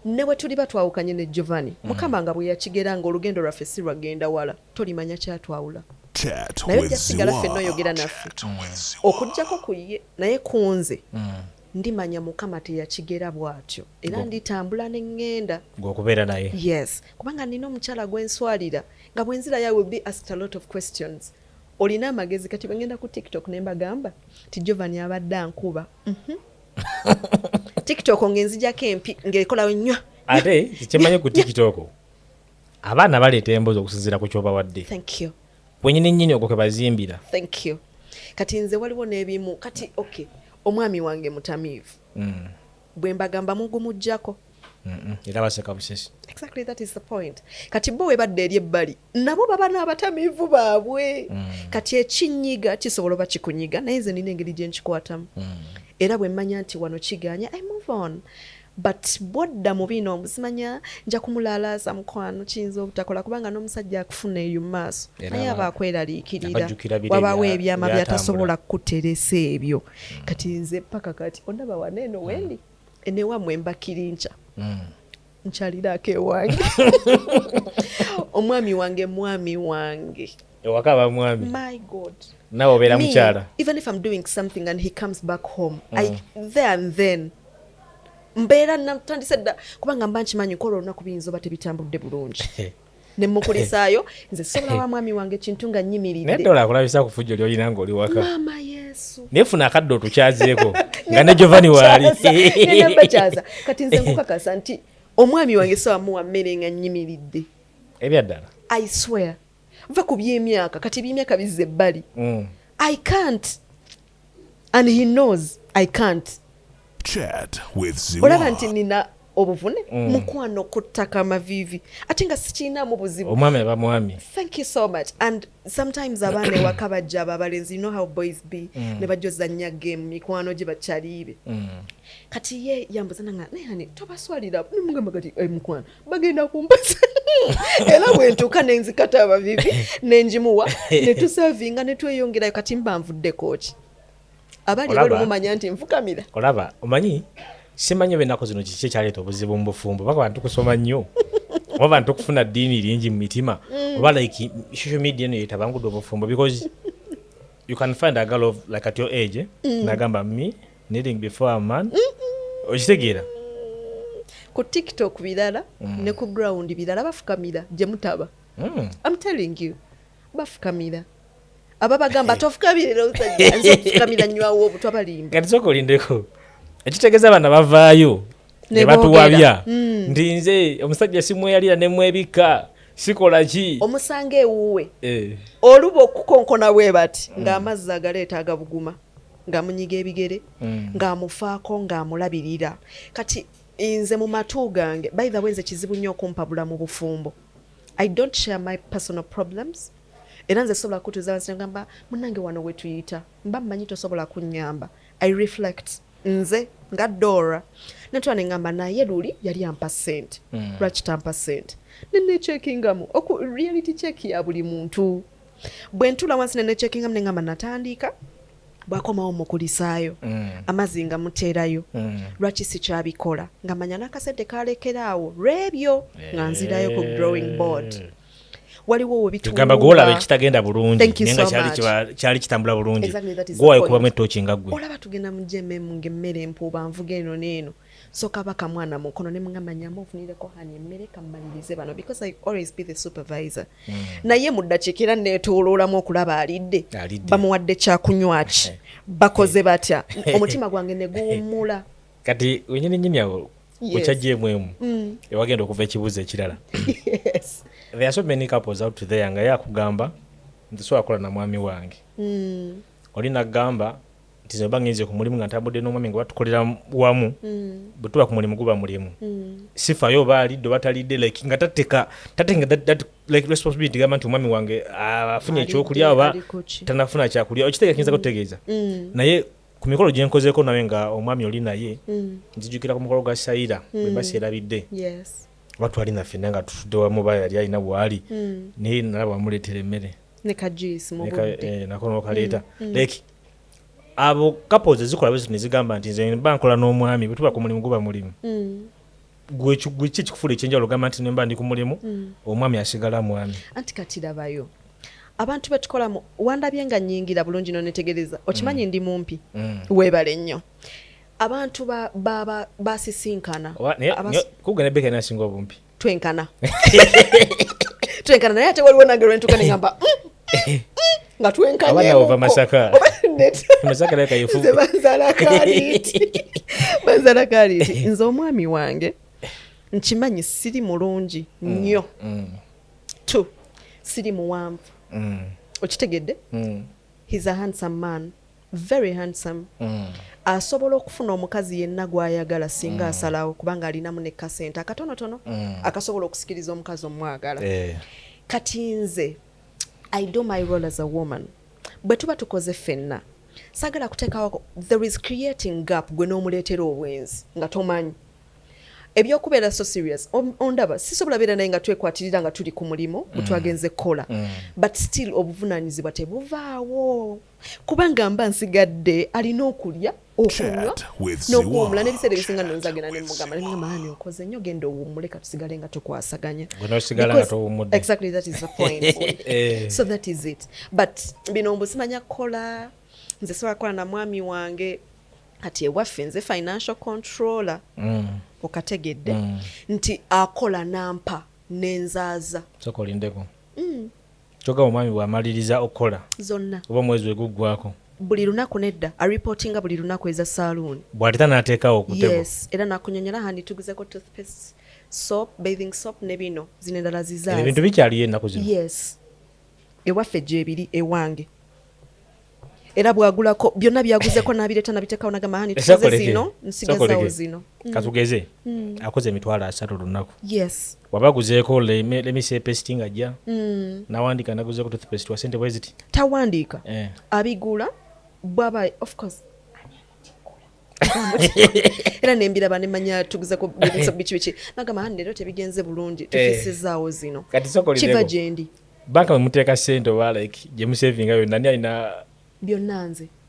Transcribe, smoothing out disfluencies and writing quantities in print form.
ne bwe tuli batwawukanye ne Giovanni mukama nga bwe yakigera ng'olugendo lwaffe si lwagenda wala tolimanya kyatwawula naye jasigala ffenna oyogera naffe okuggyako ku ye naye kunze ndimanya mukama teyakigera bw'atyo era nditambula ne ŋŋenda ng'okubeera naye yes kubanga nina omukyala gwenswalira nga bwenzira ya will be asked a lot of questions olina amagezi kati bwengenda ku TikTok ne mbagamba ti Giovanni abadde ankuba TikTok ngenzijako empi ng'ekolawo nnyo ate kyemanye ku TikTok abaana baleeta emboozi okusinziira ku ky'obawadde. Thank you. Bwenyini nnyini okwo kwe bazimbira. Thank you. Kati nze waliwo n'ebimu kati okay omwami wange mutamiivu bwe mbagamba mugumujjako era baseka busesi. Exactly, that is the point. Kati bo webadde eri ebbali nabo baba n'abatamiivu baabwe kati ekinyiga kisobola oba kikunyiga naye nze nina engeri gye nkikwatamu era bwe mmanya nti wano kiganya I move on. But bwodda mu bino muzimanya nja kumulaalaasa mukwano kiyinza obutakola kubanga n'omusajja akufuna eyo mu maaso naye aba akweraliikirira wabaawo ebyama byatasobola kuteresa ebyo kati nze paka kati ondaba waneeno wendi enewammwe mbakirinca nkyaliraako ewange omwami wange ewaka aba mwami my god nawe obeera mukyala even if I'm doing something and he comes back home there and then mbeera natandise dda kubanga mba nkimanyi kola olunaku biyinza oba tebitambudde bulungi ne mukulisaayo nze sobola wa mwami wange kintu nga nnyimiridde naye dola akulabisa ku fujjo ly'olina ng'oli waka maama yesu neefuna akadde otukyazeeko nga ne Giovanni waali nembakyaza kati nze nkukakasa nti omwami wange so amuwa mmere nga nnyimiridde ebyaddala I swear va ku by'emyaka kati by'emyaka bizze ebbali I can't and he knows I can't. Chat with Ziwa. Olaba nti nina obuvune mukwano kuttaka amavivi ate nga sikiinaamu buzibu omwami aba mwami. Thank you so much. And sometimes abaana ewaka bajja abalenzi, you know how boys be ne bajjoza nya game mikwano gye bakyaliibe kati ye yambuza nanga naye hani tobaswalira nimugamba kati mukwano bagenda kumpasa era bwe ntuuka nenzikata abavivi nenjimuwa ne tusavinga ne tweyongerayo kati mba nvudde kooki abali bali mumanya nti nfukamira. Olaba omanyi simanyi benako zino kiki kyaleeta obuzibu mu bufumbo baka bantu kusoma nnyo oba bantu kufuna ddiini lingi mu mitima oba like social media eno yetabangudde obufumbo because you can find a girl of like at your age nagamba me needing before a man okitegeera ku TikTok bilala ne ku ground bilala bafukamira gye mutaba. I'm telling you bafukamira ababagamba tofukamira usajja nzo kufukamira nywawo obutwa balimba kati soko lindeko ekitegeeza abana bavaayo ne batuwabya ndi nze omusajja simweyalira ne mwebika sikola ki omusanga ewuwe oluba okukonkona bwe bati ng'amazzi agaleeta agabuguma ng'amunyiga ebigere ng'amufaako ng'amulabirira kati nze mu matu gange by the way nze kizibu nnyo okumpabula mu bufumbo. I don't share my personal problems era nze sobola kutuuza wansi ngamba munnange wano we tuyita mba mmanyi tosobola kunnyamba. I reflect nze nga Dorah netwa ne ngamba naye luli yali ampa ssente lwaki tampa ssente nene checkingamu oku reality check ya buli muntu bwe ntula wansi nene checkingamu ne ngamba natandika bwakomawo mukulisaayo amazzi nga muteerayo lwaki sikyabikola nga manya n'akasente kalekeraawo lw'ebyo nga nzirayo ku drawing board. Waliwo webitugamba golaba ekitagenda bulungi nenga kyali kitambula bulungi gwaye kubamu ettooki nga ggwe olaba tugenda mu GMM ng'emmere empuuba nvuga eno n'eno so kabaka mwana mukono ne mugamba nyamba ofunireko hani emmere kammalirize bano because I always be the supervisor naye mu ddakiika era neetooloolamu okulaba alidde bamuwadde kyakunywa ki bakoze batya omutima gwange ne guwummula kati wenyini nyini awo wekyajjeemu ewagenda okuva ekibuuzo ekirala. Yes. There are so many couples out there nga yakugamba nti so akola na mwami wange oli nagamba nti ze bangenze ku mulimu nga ntambudde n'omwami nga batukolera wamu bwe tuba ku mulimu guba mulimu sifayo baalidde batalidde like nga tatenga that like responsibility gamba nti omwami wange afunye ekyokulya oba tanafuna kyakulya okitegeeza kiyinza kutegeeza naye ku mikolo gye nkozeeko nawe nga omwami oli naye nzijukira ku mukolo gwa Saira bwe baseerabidde batwali naffe nga tutudde wamu ba yali alina bwali naye nalaba wamuleetera emmere ne kajuice mu budde nakono kaleeta like abo couples zikola bwe ne zigamba nti nze mba nkola n'omwami bwe tuba ku mulimu guba mulimu gwe kikufula ekyenjawulo gamba nti nemba ndi ku mulimu omwami asigala mwami anti kati labayo abantu betukolamu wandabye nga nnyingira bulungi nonetegereza okimanyi ndi mumpi weebale nnyo abantu basisinkana kugana beka nasinga obumpi twenkana naye ate waliwo nange lwentuka nengamba nga twenkanyeva masaka leka yefu banzala kaliti nze omwami wange nkimanyi siri mulungi nnyo tu siri muwanvu okitegedde he's a handsome man very handsome asobola okufuna omukazi yenna gw'ayagala singa asalawo kubanga alinamu ne kasente akatonotono akasobola okusikiriza omukazi omwagala kati nze I do my role as a woman bwe tuba tukoze ffenna sagala kuteekawo there is creating gap gwe n'omuleetera obwenzi nga tomanyi ebyokubeera so serious ondaba sisobola beera naye nga twekwatirira nga tuli ku mulimu bwetwagenze kukola but still obuvunaanyizibwa tebuvaawo kubanga mba nsigadde alina okulya okunywa n'okuwumula n'ebiseera ebisinga nonzagenda nemugamba maani okoze nnyo genda owummuleka tusigale nga tukwasaganya exactly that is the point so that is it but bino mbu simanya kukola nze sobola kukola na mwami wange kati ewaffe nze financial controller okategedde nti akola nampa nenzaaza sokolindeko kyoga omwami bwamaliriza okukola zonna oba omwezi weguggwako buli lunaku nedda areportinga buli lunaku eza saloon bw'ateta n'ateekawo okutebo yes era nakunyonyola handi tugezeko toothpaste soap bathing soap ne bino zino endala zizaaza ebintu bikyaliyo ennaku zino yes ewaffe gyebiri ewange era bwagulako byonna byaguzeko n'abireeta nabiteekawo nagamba hani tukoze zino nsigazaawo zino katugeze akoze emitwalo 3 lunaku yes wabaguzeeko lemisepesti nga jja nawandika naguzeeko toothpaste wa sente bweziti tawandiika abigula bwaba of course era nembiraba nemanya tugezeko biki nagamba hani leero tebigenze bulungi tufisizaawo zino kiva gyendi banka mwemuteeka sente oba like gye musavinga yonna ani alina byonna nze